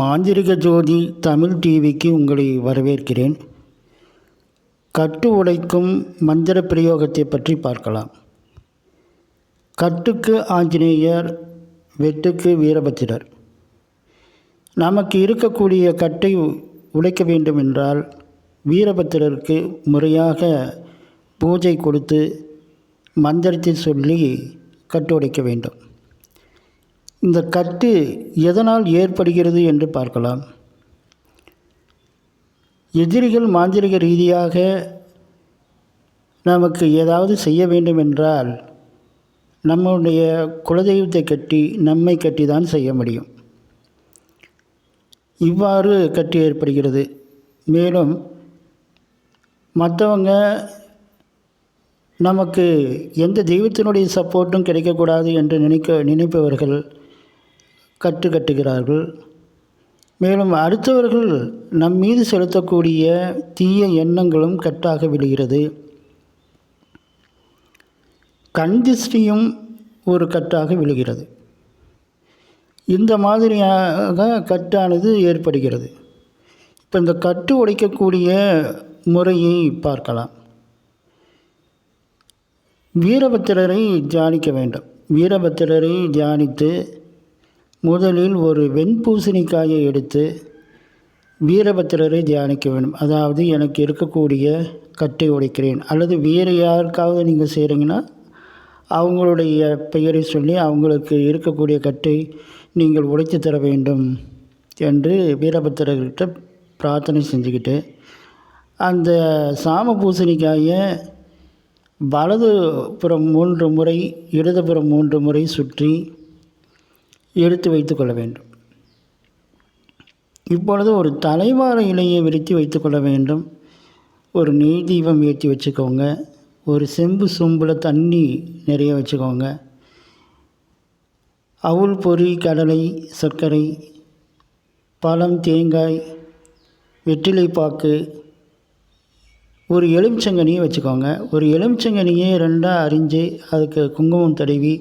மாந்திரிக ஜோதி தமிழ் டிவிக்கு உங்களை வரவேற்கிறேன். கட்டு உடைக்கும் மந்திர பிரயோகத்தை பற்றி பார்க்கலாம். கட்டுக்கு ஆஞ்சநேயர், வெட்டுக்கு வீரபத்திரர். நமக்கு இருக்கக்கூடிய கட்டை உடைக்க வேண்டும் என்றால் வீரபத்திரருக்கு முறையாக பூஜை கொடுத்து மந்திரத்தை சொல்லி கட்டு உடைக்க வேண்டும். இந்த கட்டு எதனால் ஏற்படுகிறது என்று பார்க்கலாம். எதிரிகள் மாந்திரிக ரீதியாக நமக்கு ஏதாவது செய்ய வேண்டும் என்றால் நம்முடைய குலதெய்வத்தை கட்டி நம்மை கட்டி தான் செய்ய முடியும். இவ்வாறு கட்டு ஏற்படுகிறது. மேலும் மற்றவங்க நமக்கு எந்த தெய்வத்தினுடைய சப்போர்ட்டும் கிடைக்கக்கூடாது என்று நினைப்பவர்கள் கட்டுகிறார்கள். மேலும் அடுத்தவர்கள் நம் மீது செலுத்தக்கூடிய தீய எண்ணங்களும் கட்டாக விழுகிறது. கண் திருஷ்டியும் ஒரு கட்டாக விழுகிறது. இந்த மாதிரியாக கட்டானது ஏற்படுகிறது. இப்போ இந்த கட்டு உடைக்கக்கூடிய முறையை பார்க்கலாம். வீரபத்திரரை தியானிக்க வேண்டும். வீரபத்திரரை தியானித்து முதலில் ஒரு வெண்பூசணிக்காயை எடுத்து வீரபத்திரரை தியானிக்க வேண்டும். அதாவது எனக்கு இருக்கக்கூடிய கட்டை உடைக்கிறேன், அல்லது வேறு யாருக்காவது நீங்கள் செய்கிறீங்கன்னா அவங்களுடைய பெயரை சொல்லி அவங்களுக்கு இருக்கக்கூடிய கட்டை நீங்கள் உடைத்து தர வேண்டும் என்று வீரபத்திரர்கிட்ட பிரார்த்தனை செஞ்சுக்கிட்டு அந்த சாம பூசணிக்காயை வலதுபுறம் 3 முறை இடதுபுறம் 3 முறை சுற்றி எடுத்து வைத்து கொள்ள வேண்டும். இப்பொழுது ஒரு தலைவார இலையை விரித்து வைத்து கொள்ள வேண்டும். ஒரு நெய் தீபம் ஏற்றி வச்சுக்கோங்க. ஒரு செம்பு சொம்பில் தண்ணி நிறைய வச்சுக்கோங்க. அவுள், பொரி, கடலை, சர்க்கரை, பழம், தேங்காய், வெற்றிலைப்பாக்கு, ஒரு எலுமிச்சங்கனியை வச்சுக்கோங்க. ஒரு எலுமிச்சங்கனியை 2ஆக அரிஞ்சு அதுக்கு குங்குமம் தடவி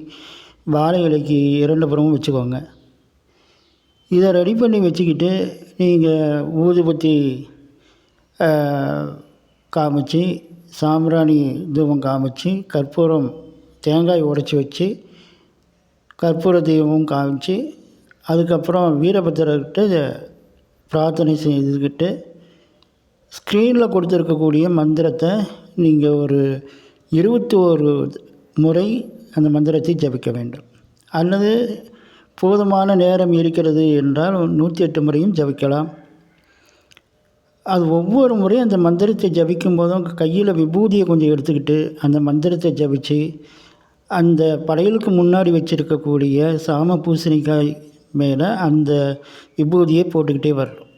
வாழை இலைக்கு 2 புறமும் வச்சுக்கோங்க. இதை ரெடி பண்ணி வச்சுக்கிட்டு நீங்கள் ஊதுபத்தி காமிச்சு, சாம்பிராணி தூபம் காமிச்சு, கற்பூரம் தேங்காய் உடைச்சி வச்சு கற்பூர தீபமும் காமிச்சு, அதுக்கப்புறம் வீரபத்திரர்கிட்ட பிரார்த்தனை செய்துக்கிட்டு ஸ்க்ரீனில் கொடுத்துருக்கக்கூடிய மந்திரத்தை நீங்கள் ஒரு 21 முறை அந்த மந்திரத்தை ஜபிக்க வேண்டும். அல்லது போதுமான நேரம் இருக்கிறது என்றால் 108 முறையும் ஜபிக்கலாம். அது ஒவ்வொரு முறையும் அந்த மந்திரத்தை ஜபிக்கும் போதும் கையில் விபூதியை கொஞ்சம் எடுத்துக்கிட்டு அந்த மந்திரத்தை ஜபித்து அந்த படையலுக்கு முன்னாடி வச்சுருக்கக்கூடிய சாம பூசணிக்காய் மேலே அந்த விபூதியை போட்டுக்கிட்டே வரணும்.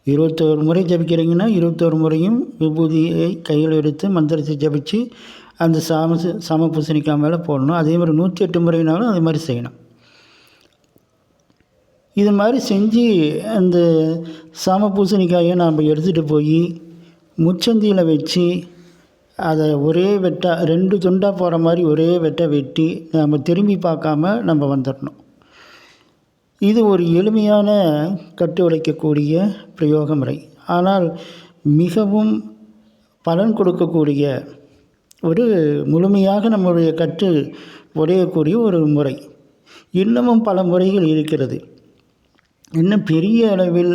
21 முறை ஜபிக்கிறீங்கன்னா 21 முறையும் விபூதியை கையில் எடுத்து மந்திரத்தை ஜபித்து அந்த சாம பூசணிக்காய் மேலே போடணும். அதே மாதிரி 108 முறைனாலும் அதே மாதிரி செய்யணும். இது மாதிரி செஞ்சு அந்த சாம பூசணிக்காயை நாம் எடுத்துகிட்டு போய் முச்சந்தியில் வச்சு அதை ஒரே வெட்டாக 2 துண்டாக போகிற மாதிரி ஒரே வெட்டி நம்ம திரும்பி பார்க்காம நம்ம வந்துடணும். இது ஒரு எளிமையான கட்டு உடைக்கக்கூடிய பிரயோக முறை. ஆனால் மிகவும் பலன் கொடுக்கக்கூடிய ஒரு முழுமையாக நம்முடைய கட்டு உடையக்கூடிய ஒரு முறை. இன்னமும் பல முறைகள் இருக்கிறது. இன்னும் பெரிய அளவில்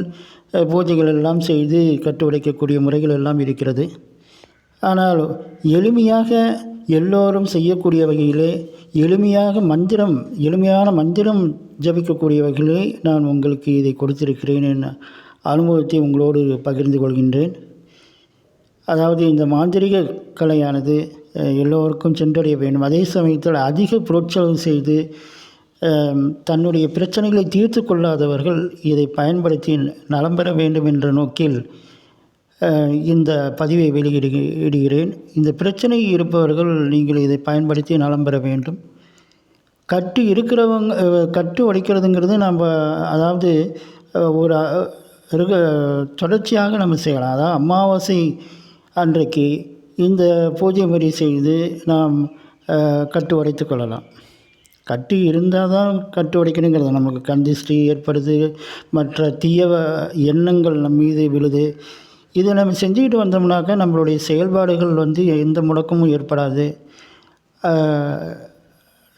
பூஜைகள் எல்லாம் செய்து கட்டு உடைக்கக்கூடிய முறைகள் எல்லாம் இருக்கிறது. ஆனால் எளிமையாக எல்லோரும் செய்யக்கூடிய வகையிலே எளிமையான மந்திரம் ஜபிக்கக்கூடிய வகையிலே நான் உங்களுக்கு இதை கொடுத்திருக்கிறேன். என் அனுபவத்தை உங்களோடு பகிர்ந்து கொள்கின்றேன். அதாவது இந்த மாந்திரிக கலையானது எல்லோருக்கும் சென்றடைய வேண்டும். அதே சமயத்தில் அதிக பொருட்செலவு செய்து தன்னுடைய பிரச்சனைகளை தீர்த்து கொள்ளாதவர்கள் இதை பயன்படுத்தி நலம் பெற வேண்டும் என்ற நோக்கில் இந்த பதிவை வெளியிடுகிறேன். இந்த பிரச்சனை இருப்பவர்கள் நீங்கள் இதை பயன்படுத்தி நலம் பெற வேண்டும். கட்டு இருக்கிறவங்க கட்டு உடைக்கிறதுங்கிறது நம்ம அதாவது ஒரு தொடர்ச்சியாக நம்ம செய்யலாம். அதாவது அமாவாசை அன்றைக்கு இந்த பூஜை முறை செய்து நாம் கட்டு உடைத்து கொள்ளலாம். கட்டு இருந்தால் தான் கட்டு உடைக்கணுங்கிறது. நமக்கு கண் திருஷ்டி ஏற்படுது, மற்ற தீய எண்ணங்கள் நம் மீது விழுது. இதை நம்ம செஞ்சுக்கிட்டு வந்தோம்னாக்கா நம்மளுடைய செயல்பாடுகள் எந்த முடக்கமும் ஏற்படாது.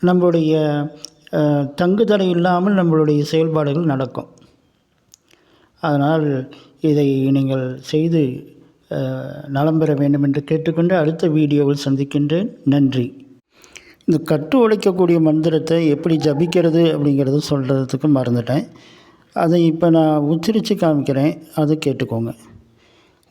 நம்மளுடைய தங்குதடை இல்லாமல் நம்மளுடைய செயல்பாடுகள் நடக்கும். அதனால் இதை நீங்கள் செய்து நலம் பெற வேண்டும் என்று கேட்டுக்கொண்டு அடுத்த வீடியோவில் சந்திக்கின்றேன். நன்றி. இந்த கட்டு உடைக்கக்கூடிய மந்திரத்தை எப்படி ஜபிக்கிறது அப்படிங்கிறத சொல்கிறதுக்கு மறந்துட்டேன். அதை இப்போ நான் உச்சரித்து காமிக்கிறேன், அதை கேட்டுக்கோங்க.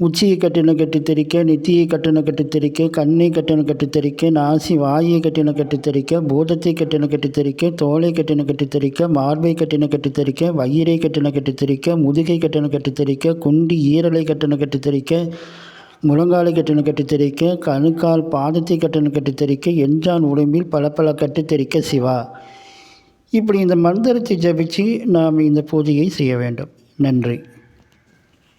உச்சியை கட்டின கட்டி தெரிக்க, நெத்தியை கட்டின கட்டி தெரிக்க, கண்ணை கட்டின கட்டி தெரிக்க, நாசி வாயை கட்டின கட்டி தெரிக்க, பூதத்தை கட்டின கட்டி தெரிக்க, தோலை கட்டின கட்டி தெரிக்க, மார்பை கட்டின கட்டி தெரிக்க, வயிறை கட்டின கட்டி தெரிக்க, முதுகை கட்டின கட்டி தெரிக்க, குண்டி ஈரலை கட்டின கட்டி தெரிக்க, முழங்காலை கட்டின கட்டி தெரிக்க, கணுக்கால் பாதத்தை கட்டின கட்டி தெரிக்க, எஞ்சான் உடம்பில் பல கட்டி தெரிக்க சிவா. இப்படி இந்த மந்திரத்தை ஜபித்து நாம் இந்த பூஜையை செய்ய வேண்டும். நன்றி.